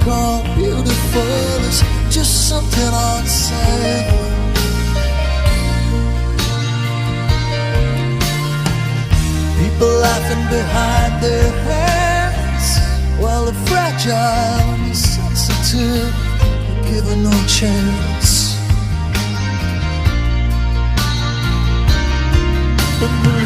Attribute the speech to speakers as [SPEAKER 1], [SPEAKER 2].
[SPEAKER 1] call beautiful is just something unsaid. People laughing behind their hands while the fragile and the sensitive are given no chance. But